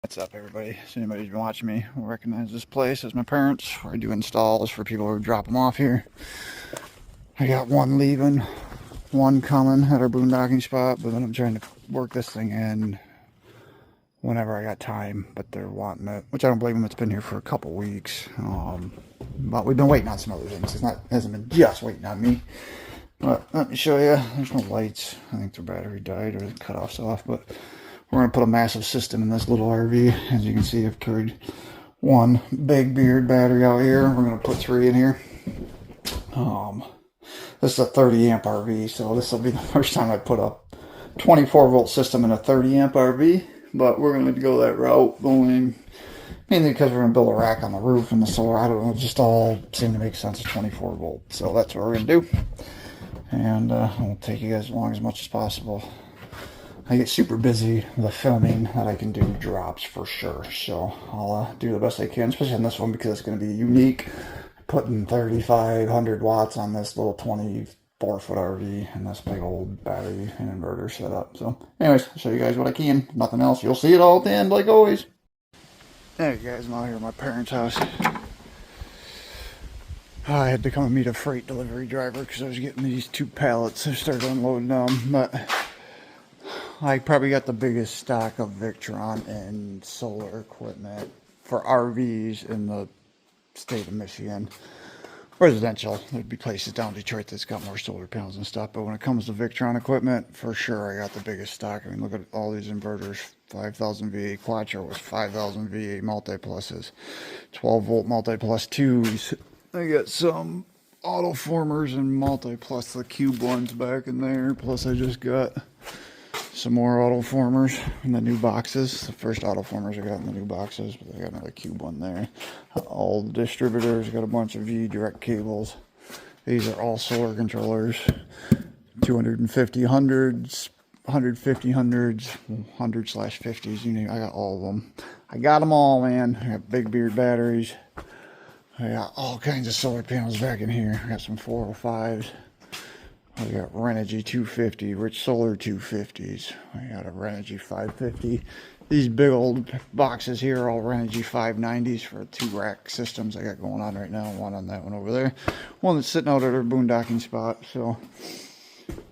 What's up, everybody? So anybody who's been watching me will recognize this place as my parents, where I do installs for people who drop them off here. I got one leaving, one coming at our boondocking spot, but then I'm trying to work this thing in whenever I got time, but they're wanting it, which I don't blame them. It's been here for a couple weeks, but we've been waiting on some other things. Hasn't been just waiting on me. But let me show you. There's no lights. I think their battery died or the cutoff's off, but we're going to put a massive system in this little RV. As you can see, I've carried one big beard battery out here. We're going to put 3 in here. This is a 30 amp RV, so this will be the first time I put a 24 volt system in a 30 amp RV. But we're going to go that route, going mainly because we're going to build a rack on the roof and the solar. I don't know, it just all seemed to make sense at 24 volt. So that's what we're going to do. And I'll take you guys along as much as possible. I get super busy with the filming that I can do drops for sure. So I'll do the best I can, especially on this one because it's going to be unique. Putting 3,500 watts on this little 24-foot RV and this big old battery and inverter setup. So anyways, I'll show you guys what I can. Nothing else. You'll see it all at the end like always. There you guys, I'm out here at my parents' house. I had to come and meet a freight delivery driver because I was getting these 2 pallets. I started unloading them, but I probably got the biggest stock of Victron and solar equipment for RVs in the state of Michigan. Residential, there'd be places down in Detroit that's got more solar panels and stuff, but when it comes to Victron equipment, for sure I got the biggest stock. I mean, look at all these inverters. 5,000 VA Quattro was 5,000 VA Multipluses, 12 volt Multiplus 2s. I got some autoformers and Multiplus, the cube ones back in there, plus I just got some more autoformers in the new boxes. The first autoformers I got in the new boxes, but I got another cube one there. All the distributors, got a bunch of V direct cables. These are all solar controllers. 250 hundreds, 150 hundreds, 100/50s. You know, I got all of them. I got them all, man. I got big beard batteries. I got all kinds of solar panels back in here. I got some 405s. I got Renogy 250, Rich Solar 250s. I got a Renogy 550. These big old boxes here are all Renogy 590s for 2 rack systems I got going on right now. One on that one over there. One that's sitting out at our boondocking spot. So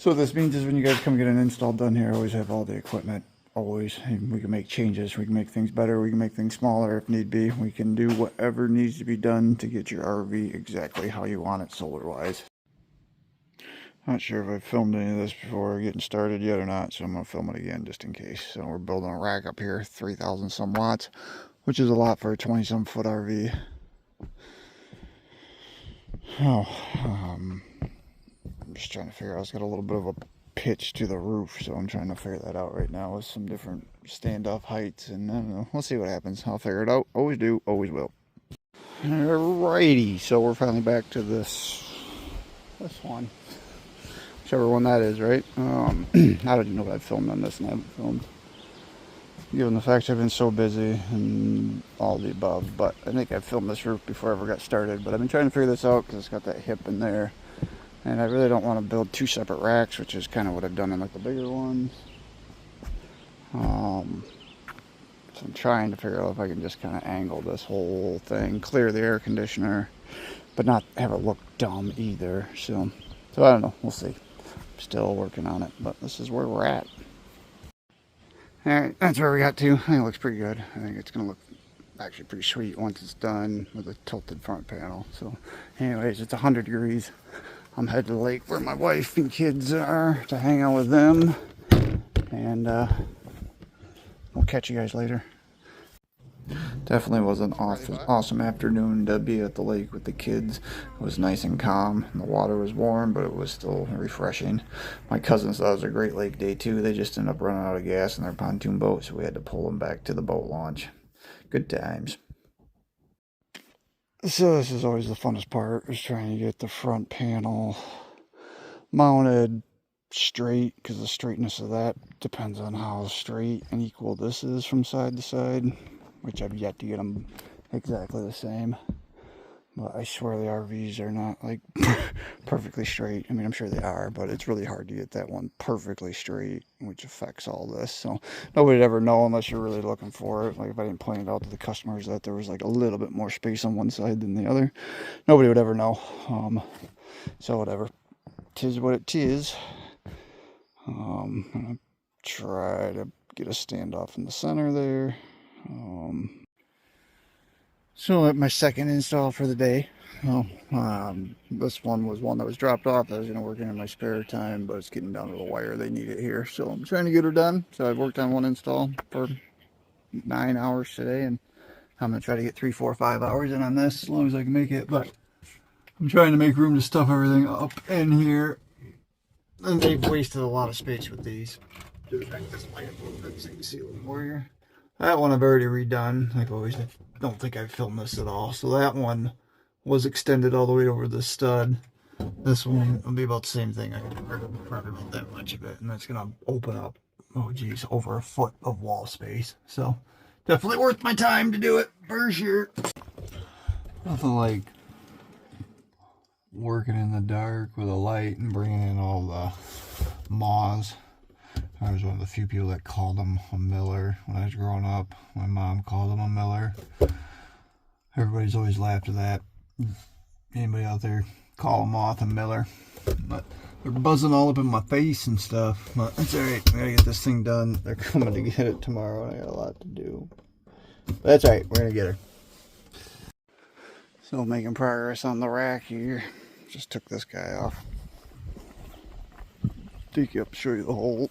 what this means is when you guys come get an install done here, I always have all the equipment. Always. We can make changes. We can make things better. We can make things smaller if need be. We can do whatever needs to be done to get your RV exactly how you want it solar-wise. Not sure if I've filmed any of this before getting started yet or not, so I'm going to film it again just in case. So we're building a rack up here, 3,000 some watts, which is a lot for a 20-some foot RV. I'm just trying to figure out, it's got a little bit of a pitch to the roof, so I'm trying to figure that out right now with some different standoff heights, and I don't know, we'll see what happens. I'll figure it out. Always do, always will. Alrighty, so we're finally back to this one. Whichever one that is, right? I don't even know what I've filmed on this and I haven't filmed. Given the fact I've been so busy and all the above, but I think I filmed this roof before I ever got started. But I've been trying to figure this out because it's got that hip in there. And I really don't want to build 2 separate racks, which is kind of what I've done in like the bigger ones. So I'm trying to figure out if I can just kind of angle this whole thing, clear the air conditioner, but not have it look dumb either. So I don't know, we'll see. Still working on it, but this is where we're at. Alright, that's where we got to. I think it looks pretty good. I think it's going to look actually pretty sweet once it's done with a tilted front panel. So anyways, it's 100 degrees. I'm headed to the lake where my wife and kids are to hang out with them. And we'll catch you guys later. Definitely was an awesome afternoon to be at the lake with the kids. It was nice and calm. The water was warm, but it was still refreshing. My cousins thought it was a great lake day too. They just ended up running out of gas in their pontoon boat, so we had to pull them back to the boat launch. Good times. So this is always the funnest part, is trying to get the front panel mounted straight, because the straightness of that depends on how straight and equal this is from side to side, which I've yet to get them exactly the same. But I swear the RVs are not like perfectly straight. I mean, I'm sure they are, but it's really hard to get that one perfectly straight, which affects all this. So nobody'd ever know unless you're really looking for it. Like if I didn't point it out to the customers that there was like a little bit more space on one side than the other, nobody would ever know. So whatever, tis what it is. I'm gonna try to get a standoff in the center there. So at my second install for the day. This one was one that was dropped off. I was going to work in my spare time, but it's getting down to the wire. They need it here. So I'm trying to get her done. So I've worked on one install for 9 hours today, and I'm going to try to get 3, 4, 5 hours in on this as long as I can make it. But I'm trying to make room to stuff everything up in here. And they've wasted a lot of space with these. Just back this light up a little bit so you can see a little more here. That one I've already redone. Like always, I don't think I've filmed this at all. So that one was extended all the way over the stud. This one will be about the same thing. I can probably about that much of it. And that's going to open up, oh geez, over a foot of wall space. So definitely worth my time to do it for sure. Nothing like working in the dark with a light and bringing in all the moths. I was one of the few people that called him a miller when I was growing up. My mom called him a miller. Everybody's always laughed at that. Anybody out there call a moth a miller? But they're buzzing all up in my face and stuff. But that's alright. I gotta get this thing done. They're coming to get it tomorrow and I got a lot to do. But that's alright. We're gonna get her. So making progress on the rack here. Just took this guy off. Take you up, show you the hole.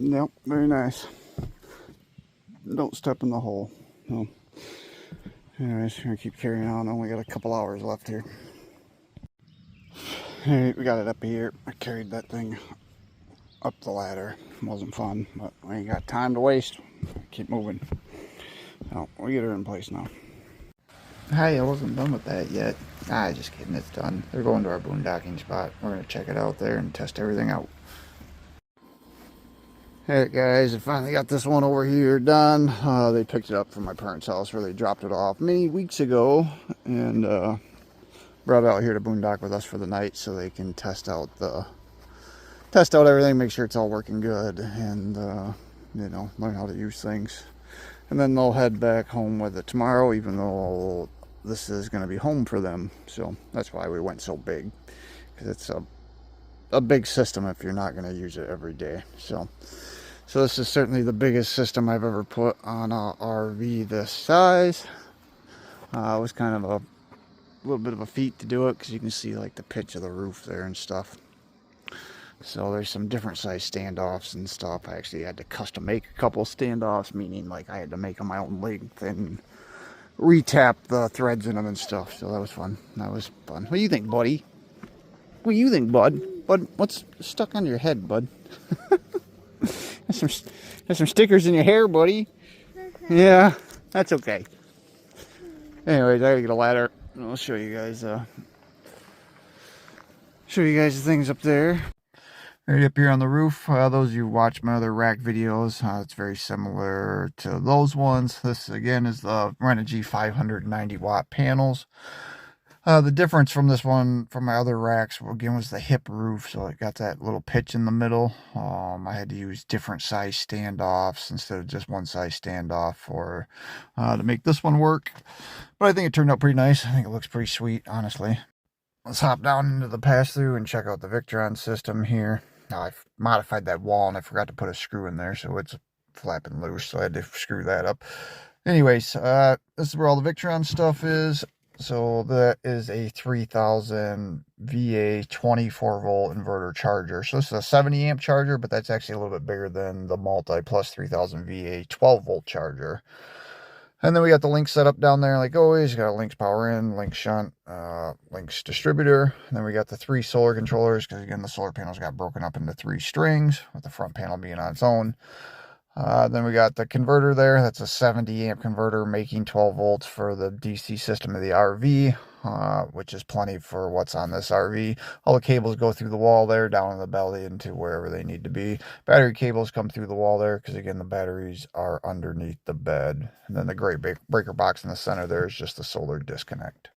Yep, very nice. Don't step in the hole. No. Anyways, we're gonna keep carrying on. Only got a couple hours left here. Alright, we got it up here. I carried that thing up the ladder. It wasn't fun, but we ain't got time to waste. Keep moving. So we get her in place now. Hey, I wasn't done with that yet. Just kidding, it's done. They're going to our boondocking spot. We're going to check it out there and test everything out. Alright guys, I finally got this one over here done. They picked it up from my parents' house where they dropped it off many weeks ago. And brought it out here to boondock with us for the night so they can test out everything, make sure it's all working good. And, you know, learn how to use things. And then they'll head back home with it tomorrow, even though this is going to be home for them. So that's why we went so big, because it's a big system if you're not going to use it every day. So this is certainly the biggest system I've ever put on a RV this size. It was kind of a little bit of a feat to do it, because you can see like the pitch of the roof there and stuff. So there's some different size standoffs and stuff. I actually had to custom make a couple standoffs, meaning like I had to make them my own length and retap the threads in them and stuff. So that was fun. That was fun. What do you think, buddy? What do you think, bud? Bud, what's stuck on your head, bud? There's some stickers in your hair, buddy. Yeah, that's okay. Anyways, I gotta get a ladder. I'll show you guys the things up there. Right up here on the roof, those of you who watch my other rack videos, it's very similar to those ones. This again is the Renogy 590 watt panels. The difference from this one, from my other racks, again, was the hip roof, so it got that little pitch in the middle. I had to use different size standoffs instead of just one size standoff to make this one work. But I think it turned out pretty nice. I think it looks pretty sweet, honestly. Let's hop down into the pass-through and check out the Victron system here. Now, I've modified that wall, and I forgot to put a screw in there, so it's flapping loose, so I had to screw that up. Anyways, this is where all the Victron stuff is. So that is a 3000 VA 24 volt inverter charger. So this is a 70 amp charger, but that's actually a little bit bigger than the Multiplus 3000 VA 12 volt charger. And then we got the Lynx set up down there, like always. Got a Lynx power in, Lynx shunt, Lynx distributor. And then we got the 3 solar controllers, because again, the solar panels got broken up into 3 strings, with the front panel being on its own. Then we got the converter there. That's a 70 amp converter making 12 volts for the DC system of the RV. which is plenty for what's on this RV. All the cables go through the wall there, down in the belly into wherever they need to be. Battery cables come through the wall there because, again, the batteries are underneath the bed. And then the gray breaker box in the center there is just the solar disconnect.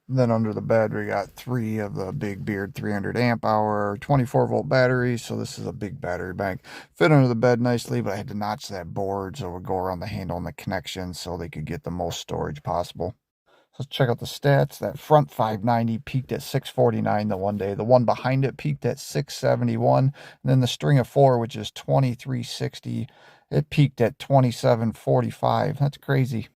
Then under the bed, we got 3 of the Big Beard 300 amp hour 24 volt batteries. So this is a big battery bank. Fit under the bed nicely, but I had to notch that board so it would go around the handle and the connection so they could get the most storage possible. So let's check out the stats. That front 590 peaked at 649 the one day. The one behind it peaked at 671. And then the string of 4, which is 2360, it peaked at 2745. That's crazy.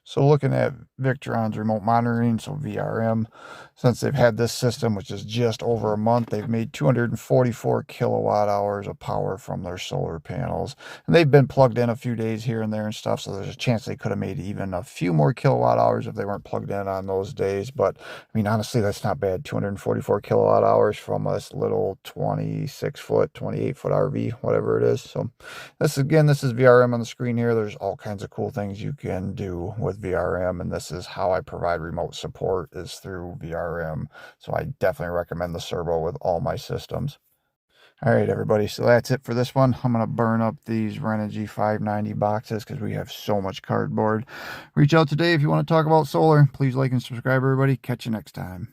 So looking at Victron's remote monitoring, so VRM, since they've had this system, which is just over a month, they've made 244 kilowatt hours of power from their solar panels. And they've been plugged in a few days here and there and stuff, so there's a chance they could have made even a few more kilowatt hours if they weren't plugged in on those days. But, I mean, honestly, that's not bad. 244 kilowatt hours from this little 26-foot, 28-foot RV, whatever it is. So this is VRM on the screen here. There's all kinds of cool things you can do with VRM, and this is how I provide remote support, is through VRM. So I definitely recommend the Cerbo with all my systems. All right, everybody, so that's it for this one. I'm going to burn up these Renogy 590 boxes because we have so much cardboard. Reach out today if you want to talk about solar. Please like and subscribe, everybody. Catch you next time.